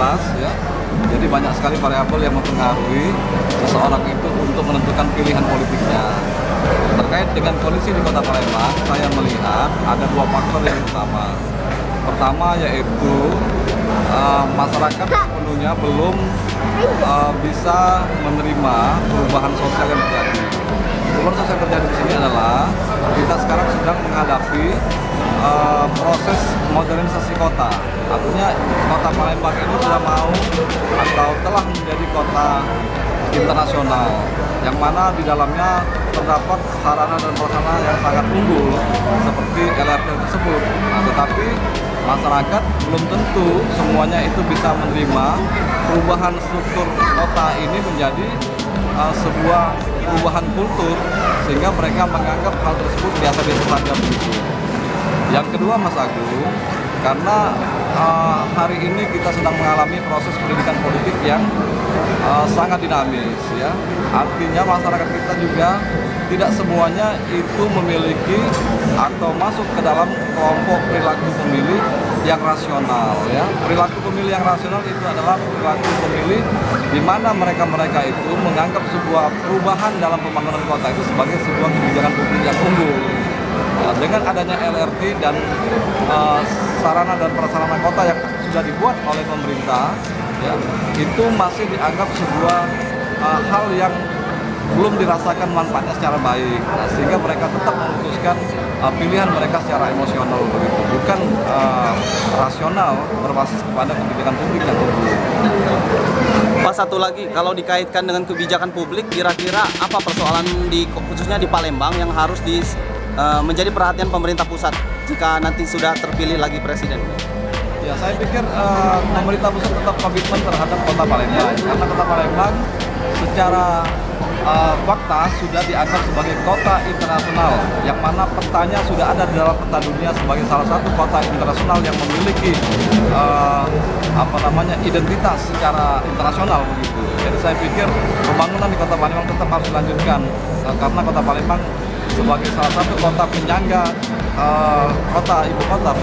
jelas ya. Jadi banyak sekali variabel yang mempengaruhi seseorang itu untuk menentukan pilihan politiknya. Terkait dengan kondisi di Kota Palembang, saya melihat ada dua faktor yang utama. Pertama yaitu masyarakat sepenuhnya belum bisa menerima perubahan sosial yang terjadi. Perubahan sosial yang terjadi di sini adalah kita sekarang sedang menghadapi proses modernisasi kota. Artinya Kota Palembang ini sudah mau atau telah menjadi kota internasional, yang mana di dalamnya terdapat sarana dan prasarana yang sangat unggul seperti LRT tersebut. Nah, tetapi masyarakat belum tentu semuanya itu bisa menerima perubahan struktur kota ini menjadi sebuah perubahan kultur, sehingga mereka menganggap hal tersebut biasa-biasa saja begitu. Yang kedua, Mas Agung, karena hari ini kita sedang mengalami proses pendidikan politik yang sangat dinamis ya. Artinya masyarakat kita juga tidak semuanya itu memiliki atau masuk ke dalam kelompok perilaku pemilih yang rasional ya. Perilaku pemilih yang rasional itu adalah perilaku pemilih di mana mereka itu menganggap sebuah perubahan dalam pembangunan kota itu sebagai sebuah kebijakan publik yang unggul. Dengan adanya LRT dan sarana dan prasarana kota yang sudah dibuat oleh pemerintah ya, itu masih dianggap sebuah hal yang belum dirasakan manfaatnya secara baik. Nah, sehingga mereka tetap memutuskan pilihan mereka secara emosional begitu, bukan rasional berbasis kepada kebijakan publik yang unggul. Pak, satu lagi, kalau dikaitkan dengan kebijakan publik, kira-kira apa persoalan khususnya di Palembang yang harus menjadi perhatian pemerintah pusat jika nanti sudah terpilih lagi presiden? Ya, saya pikir pemerintah pusat tetap komitmen terhadap Kota Palembang, karena Kota Palembang secara fakta sudah dianggap sebagai kota internasional, yang mana petanya sudah ada di dalam peta dunia sebagai salah satu kota internasional yang memiliki identitas secara internasional begitu. Jadi saya pikir pembangunan di Kota Palembang tetap harus dilanjutkan, karena Kota Palembang sebagai salah satu kota penyangga kota ibu kota